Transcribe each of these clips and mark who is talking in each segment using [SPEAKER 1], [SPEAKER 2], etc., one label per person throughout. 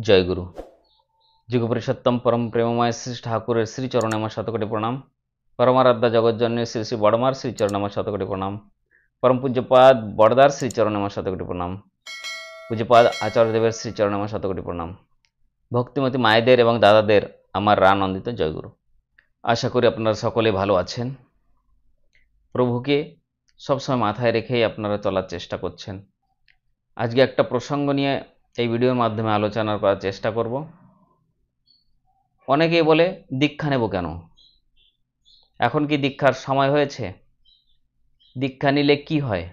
[SPEAKER 1] জয় গুরু। যুগপুরুষোত্তম পরম প্রেমময় শ্রী ঠাকুরের শ্রীচরণে আমার শতকোটি প্রণাম। পরমারাধ্যা জগৎজননী শ্রী শ্রী বড়মার শ্রীচরণে আমার শতকোটি প্রণাম। পরম পূজ্যপাদ বড়দার শ্রীচরণে আমার শতকোটি প্রণাম। পূজ্যপাদ আচার্যদেবের শ্রীচরণে আমার শতকোটি প্রণাম। ভক্তিমতী মায়েদের এবং দাদাদের আমার রানন্দিত জয়গুরু। আশা করি আপনারা সকলে ভালো আছেন। প্রভুকে সবসময় মাথায় রেখেই আপনারা চলার চেষ্টা করছেন। আজকে একটা প্রসঙ্গ নিয়ে এই ভিডিওর মাধ্যমে আলোচনা করার চেষ্টা করব। অনেকেই বলে দীক্ষা নেব কেন, এখন কি দীক্ষার সময় হয়েছে, দীক্ষা নিলে কি হয়,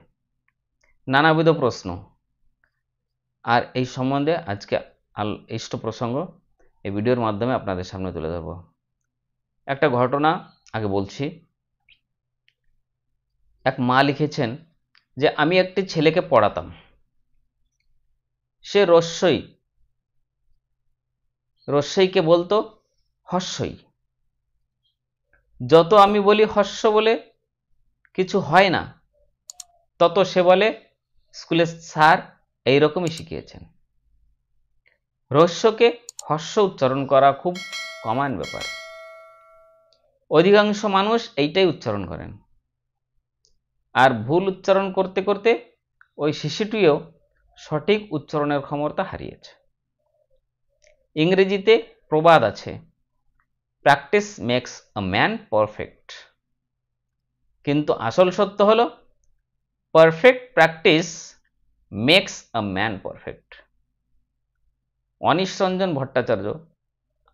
[SPEAKER 1] নানাবিধ প্রশ্ন। আর এই সম্বন্ধে আজকে ইষ্ট প্রসঙ্গ এই ভিডিওর মাধ্যমে আপনাদের সামনে তুলে ধরব। একটা ঘটনা আগে বলছি। এক মা লিখেছেন যে আমি একটি ছেলেকে পড়াতাম, সে রস্যইকে বলতো হস্যই। যত আমি বলি হস্য বলে কিছু হয় না, তত সে বলে স্কুলের স্যার এইরকমই শিখিয়েছেন। রস্যকে হস্য উচ্চারণ করা খুব কমন ব্যাপার, অধিকাংশ মানুষ এইটাই উচ্চারণ করেন। আর ভুল উচ্চারণ করতে করতে ওই শিশুটিও সঠিক উচ্চারণের ক্ষমতা হারিয়েছে। ইংরেজিতে প্রবাদ আছে, practice makes a man perfect. কিন্তু আসল সত্য হলো perfect practice makes a man perfect. Anish Ranjan Bhattacharya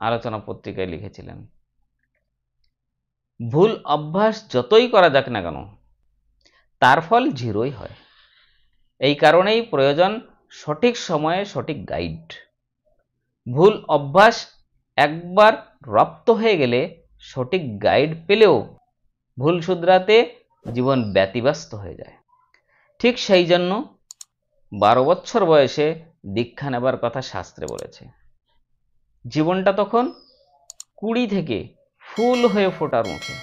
[SPEAKER 1] আলোচনা পত্রিকায় লিখেছিলেন, ভুল অভ্যাস যতই করা যাক না কেন তার ফল জিরোই হয়। এই কারণেই প্রয়োজন সঠিক সময়ে সঠিক গাইড। ভুল অভ্যাস একবার রপ্ত হয়ে গেলে সঠিক গাইড পেলেও ভুল শুধরাতে জীবন ব্যতিব্যস্ত হয়ে যায়। ঠিক সেই জন্য 12 বছর বয়সে দীক্ষা নেবার কথা শাস্ত্রে বলেছে। জীবনটা তখন 20 থেকে ফুল হয়ে ফোটার মুখে।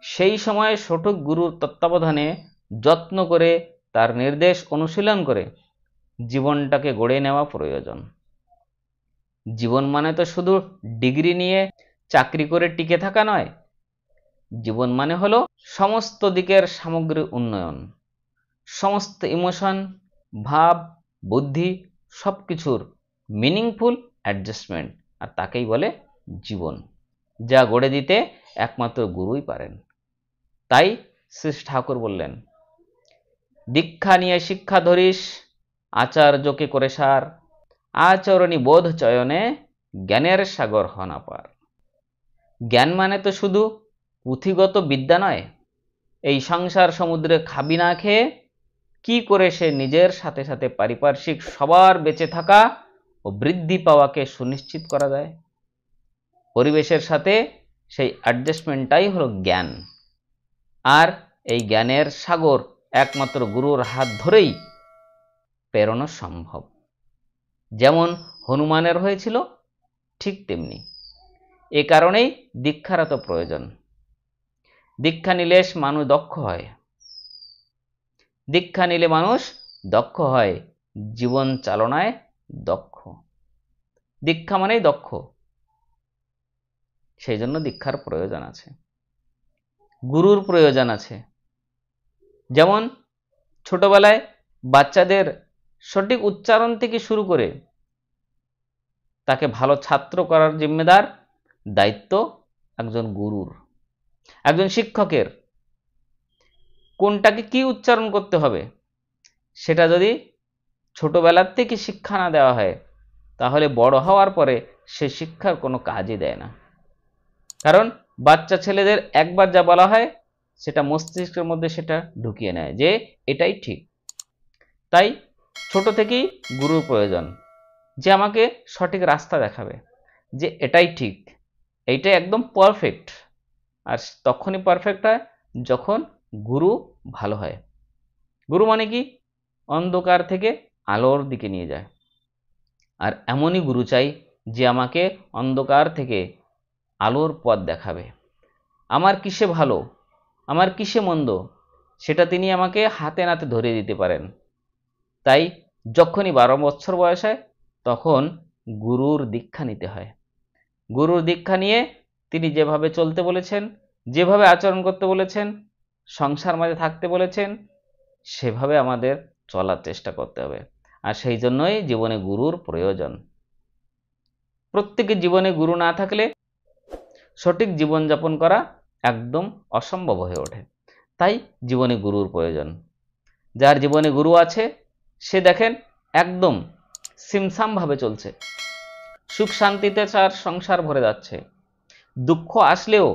[SPEAKER 1] সেই সময় সঠিক গুরুর তত্ত্বাবধানে যত্ন করে তার নির্দেশ অনুশীলন করে জীবনটাকে গড়ে নেওয়া প্রয়োজন। জীবন মানে তো শুধু ডিগ্রি নিয়ে চাকরি করে টিকে থাকা নয়। জীবন মানে হলো সমস্ত দিকের সামগ্রিক উন্নয়ন, সমস্ত ইমোশন, ভাব, বুদ্ধি সবকিছুর মিনিংফুল অ্যাডজাস্টমেন্ট, আর তাকেই বলে জীবন, যা গড়ে দিতে একমাত্র গুরুই পারেন। তাই শ্রী ঠাকুর বললেন, দীক্ষা নিয়ে শিক্ষা ধরিস, আচার্যকে করে সার, আচরণী বোধ চয়নে জ্ঞানের সাগর হনা পার। জ্ঞান মানে তো শুধু পুঁথিগত বিদ্যা নয়। এই সংসার সমুদ্রে খাবি না খেয়ে কি করে সে নিজের সাথে সাথে পারিপার্শ্বিক সবার বেঁচে থাকা ও বৃদ্ধি পাওয়াকে সুনিশ্চিত করা যায়। পরিবেশের সাথে সেই অ্যাডজাস্টমেন্টটাই হলো জ্ঞান। আর এই জ্ঞানের সাগর একমাত্র গুরুর হাত ধরেই পেরোনো সম্ভব। যেমন হনুমানের হয়েছিল, ঠিক তেমনি এ কারণেই দীক্ষার এত প্রয়োজন। দীক্ষা নিলে মানুষ দক্ষ হয়। দীক্ষা নিলে মানুষ দক্ষ হয়, জীবন চালনায় দক্ষ। দীক্ষা মানেই দক্ষ, সেই জন্য দীক্ষার প্রয়োজন আছে, গুরুর প্রয়োজন আছে। যেমন ছোটবেলায় বাচ্চাদের সঠিক উচ্চারণ থেকে শুরু করে তাকে ভালো ছাত্র করার জিম্মেদার দায়িত্ব একজন গুরুর, একজন শিক্ষকের। কোনটাকে কি উচ্চারণ করতে হবে সেটা যদি ছোটবেলার থেকে শিক্ষা না দেওয়া হয়, তাহলে বড় হওয়ার পরে সে শিক্ষার কোনো কাজই দেয় না। কারণ বাচ্চা ছেলেদের একবার যা বলা হয় সেটা মস্তিষ্কের মধ্যে সেটা ঢুকিয়ে নেয় যে এটাই ঠিক। তাই ছোট থেকেই গুরুর প্রয়োজন, যে আমাকে সঠিক রাস্তা দেখাবে, যে এটাই ঠিক, এইটাই একদম পারফেক্ট। আর তখনই পারফেক্ট হয় যখন গুরু ভালো হয়। গুরু মানে কি? অন্ধকার থেকে আলোর দিকে নিয়ে যায়। আর এমনই গুরু চাই যে আমাকে অন্ধকার থেকে আলোর পথ দেখাবে। আমার কিসে ভালো, আমার কিসে মন্দ, সেটা তিনি আমাকে হাতে নাতে ধরিয়ে দিতে পারেন। তাই যখনই 12 বছর বয়স হয় তখন গুরুর দীক্ষা নিতে হয়। গুরুর দীক্ষা নিয়ে তিনি যেভাবে চলতে বলেছেন, যেভাবে আচরণ করতে বলেছেন, সংসার মাঝে থাকতে বলেছেন, সেভাবে আমাদের চলার চেষ্টা করতে হবে। আর সেই জন্যই জীবনে গুরুর প্রয়োজন। প্রত্যেকের জীবনে গুরু না থাকলে সঠিক জীবনযাপন করা একদম অসম্ভব হয়ে ওঠে। তাই জীবনে গুরুর প্রয়োজন। যার জীবনে গুরু আছে সে দেখেন একদম সিমসামভাবে চলছে, সুখ শান্তিতে তার সংসার ভরে যাচ্ছে। দুঃখ আসলেও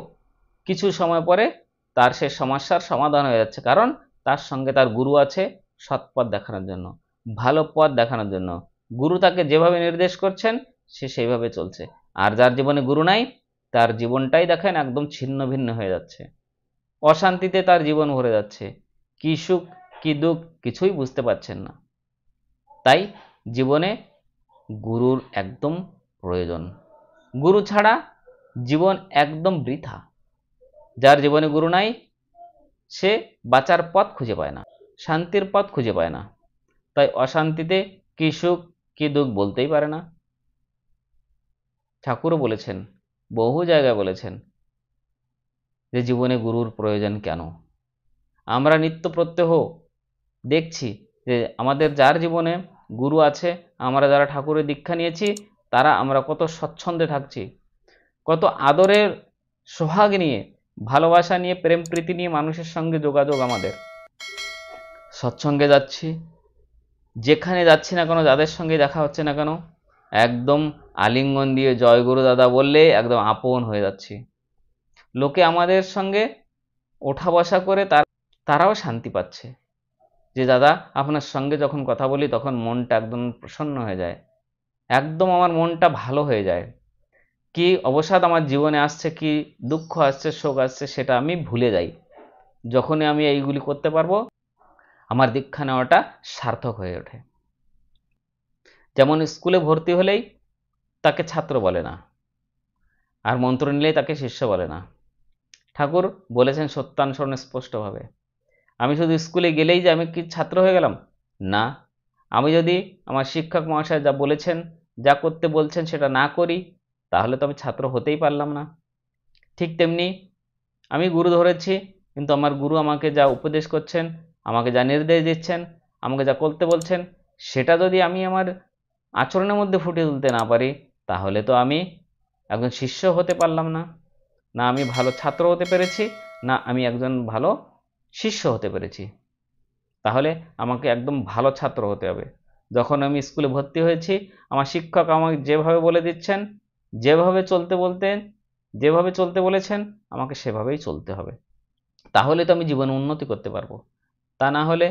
[SPEAKER 1] কিছু সময় পরে তার সে সমস্যার সমাধান হয়ে যাচ্ছে, কারণ তার সঙ্গে তার গুরু আছে সৎ পথ দেখানোর জন্য, ভালো পথ দেখানোর জন্য। গুরু তাকে যেভাবে নির্দেশ করছেন সে সেইভাবে চলছে। আর যার জীবনে গুরু নাই তার জীবনটাই দেখেন একদম ছিন্ন ভিন্ন হয়ে যাচ্ছে, অশান্তিতে তার জীবন ভরে যাচ্ছে, কি সুখ কি দুঃখ কিছুই বুঝতে পারছেন না। তাই জীবনে গুরুর একদম প্রয়োজন। গুরু ছাড়া জীবন একদম বৃথা। যার জীবনে গুরু নাই সে বাঁচার পথ খুঁজে পায় না, শান্তির পথ খুঁজে পায় না। তাই অশান্তিতে কি সুখ কি দুঃখ বলতেই পারে না। ঠাকুরও বলেছেন, বহু জায়গায় বলেছেন যে জীবনে গুরুর প্রয়োজন কেন। আমরা নিত্য প্রত্যহ দেখছি যে আমাদের যার জীবনে গুরু আছে, আমরা যারা ঠাকুরের দীক্ষা নিয়েছি, তারা আমরা কত স্বচ্ছন্দে থাকছি, কত আদরের সোহাগ নিয়ে, ভালোবাসা নিয়ে, প্রেম প্রীতি নিয়ে মানুষের সঙ্গে যোগাযোগ আমাদের। সৎসঙ্গে যাচ্ছি, যেখানে যাচ্ছি না কেন, যাদের সঙ্গে দেখা হচ্ছে না কেন, একদম আলিঙ্গন দিয়ে জয় গুরু দাদা বললে একদম আপন হয়ে যাচ্ছি। লোকে আমাদের সঙ্গে ওঠা বসা করে তারাও শান্তি পাচ্ছে যে দাদা আপনার সঙ্গে যখন কথা বলি তখন মনটা একদম প্রসন্ন হয়ে যায়, একদম আমার মনটা ভালো হয়ে যায়। কি অবসাদ আমার জীবনে আসছে, কি দুঃখ আসছে, শোক আসছে, সেটা আমি ভুলে যাই। যখনই আমি এইগুলি করতে পারবো আমার দীক্ষা নেওয়াটা সার্থক হয়ে ওঠে। যেমন স্কুলে ভর্তি হলেই তাকে ছাত্র বলে না, আর মন্ত্র নিলেই তাকে শিষ্য বলে না। ঠাকুর বলেছেন সত্যানুসরণে স্পষ্টভাবে, আমি শুধু স্কুলে গেলেই যে আমি কি ছাত্র হয়ে গেলাম না, আমি যদি আমার শিক্ষক মহাশয় যা বলেছেন, যা করতে বলছেন সেটা না করি, তাহলে তো আমি ছাত্র হতেই পারলাম না। ঠিক তেমনি আমি গুরু ধরেছি, কিন্তু আমার গুরু আমাকে যা উপদেশ করছেন, আমাকে যা নির্দেশ দিচ্ছেন, আমাকে যা করতে বলছেন, সেটা যদি আমি আমার আচরণের মধ্যে ফুটিয়ে তুলতে না পারি, তাহলে তো আমি একজন শিষ্য হতে পারলাম না, না আমি ভালো ছাত্র হতে পেরেছি, না আমি একজন ভালো শিষ্য হতে পেরেছি। তাহলে আমাকে একদম ভালো ছাত্র হতে হবে। যখন আমি স্কুলে ভর্তি হয়েছি, আমার শিক্ষক আমাকে যেভাবে বলে দিচ্ছেন, যেভাবে চলতে বলেছেন, আমাকে সেভাবেই চলতে হবে। তাহলে তো আমি জীবনে উন্নতি করতে পারবো। তা না হলে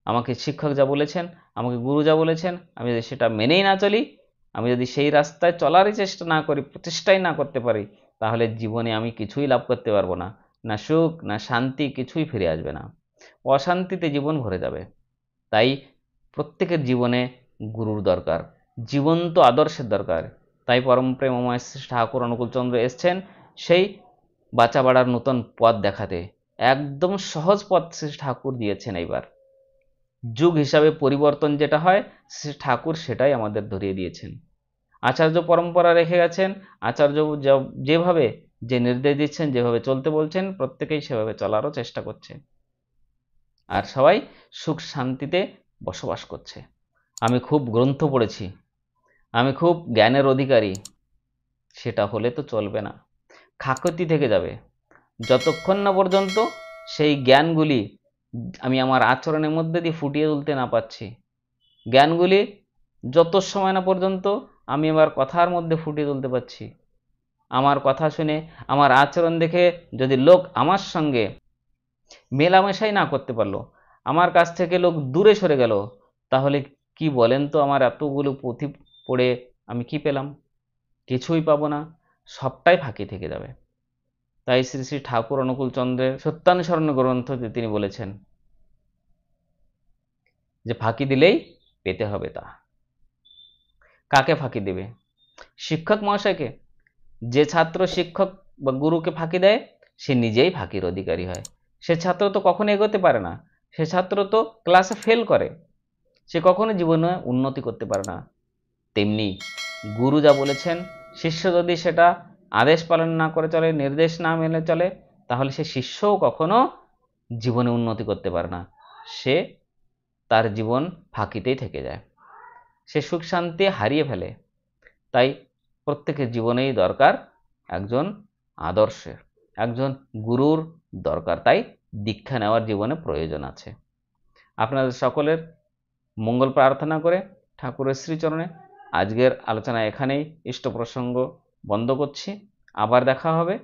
[SPEAKER 1] আমাকে শিক্ষক যা বলেছেন, আমাকে গুরু যা বলেছেন, আমি যদি সেটা মেনেই না চলি, আমি যদি সেই রাস্তায় চলারই চেষ্টা না করি, প্রচেষ্টাই না করতে পারি, তাহলে জীবনে আমি কিছুই লাভ করতে পারবো না। না সুখ না শান্তি কিছুই ফিরে আসবে না, অশান্তিতে জীবন ভরে যাবে। তাই প্রত্যেকের জীবনে গুরুর দরকার, জীবন্ত আদর্শের দরকার। তাই পরম প্রেমময় শ্রী ঠাকুর অনুকূলচন্দ্র এসছেন সেই বাঁচা বাড়ার নতুন পথ দেখাতে। একদম সহজ পথ শ্রী ঠাকুর দিয়েছেন। এইবার যুগ হিসাবে পরিবর্তন যেটা হয়, শ্রী ঠাকুর সেটাই আমাদের ধরিয়ে দিয়েছেন। আচার্য পরম্পরা রেখে গেছেন, আচার্য যেভাবে যে নির্দেশ দিচ্ছেন, যেভাবে চলতে বলছেন, প্রত্যেকেই সেভাবে চলারও চেষ্টা করছে, আর সবাই সুখ শান্তিতে বসবাস করছে। আমি খুব গ্রন্থ পড়েছি, আমি খুব জ্ঞানের অধিকারী, সেটা হলে তো চলবে না, খাকতি থেকে যাবে। যতক্ষণ না পর্যন্ত সেই জ্ঞানগুলি আমি আমার আচরণের মধ্যে দিয়ে ফুটিয়ে তুলতে না পারছি, জ্ঞানগুলি যত সময় না পর্যন্ত আমি আমার কথার মধ্যে ফুটিয়ে তুলতে পারছি, আমার কথা শুনে আমার আচরণ দেখে যদি লোক আমার সঙ্গে মেলামেশাই না করতে পারলো, আমার কাছ থেকে লোক দূরে সরে গেল, তাহলে কি বলেন তো আমার এতগুলো পুঁথি পড়ে আমি কি পেলাম? কিছুই পাবো না, সবটাই ফাঁকি থেকে যাবে। তাই শ্রী শ্রী ঠাকুর অনুকূলচন্দ্রের সত্যানুসরণ গ্রন্থতে তিনি বলেছেন যে ফাঁকি দিলেই পেতে হবে তা। কাকে ফাঁকি দেবে? শিক্ষক মহাশয়কে। যে ছাত্র শিক্ষক বা গুরুকে ফাঁকি দেয় সে নিজেই ফাঁকির অধিকারী হয়। সে ছাত্র তো কখনো এগোতে পারে না, সে ছাত্র তো ক্লাসে ফেল করে, সে কখনো জীবনে উন্নতি করতে পারে না। তেমনি গুরু যা বলেছেন শিষ্য যদি সেটা আদেশ পালন না করে চলে, নির্দেশ না মেনে চলে, তাহলে সে শিষ্যও কখনো জীবনে উন্নতি করতে পারে না, সে তার জীবন ফাঁকিতেই থেকে যায়, সে সুখ শান্তি হারিয়ে ফেলে। তাই প্রত্যেকের জীবনেই দরকার একজন আদর্শের, একজন গুরুর দরকার। তাই দীক্ষা নেওয়ার জীবনে প্রয়োজন আছে। আপনাদের সকলের মঙ্গল প্রার্থনা করে ঠাকুরের শ্রীচরণে আজকের আলোচনা এখানেই ইষ্ট প্রসঙ্গ বন্ধ করছি। আবার দেখা হবে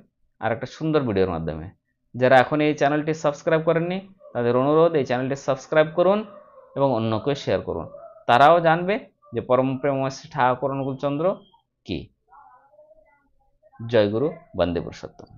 [SPEAKER 1] আর একটা সুন্দর ভিডিওর মাধ্যমে। যারা এখন এই চ্যানেলটি সাবস্ক্রাইব করেননি তাদের অনুরোধ এই চ্যানেলটি সাবস্ক্রাইব করুন এবং অন্যকে শেয়ার করুন, তারাও জানবে যে পরম প্রেমশ্রী ঠাকুর অনুকূলচন্দ্র কি। জয় গুরু, বন্দে পুরুষোত্তম।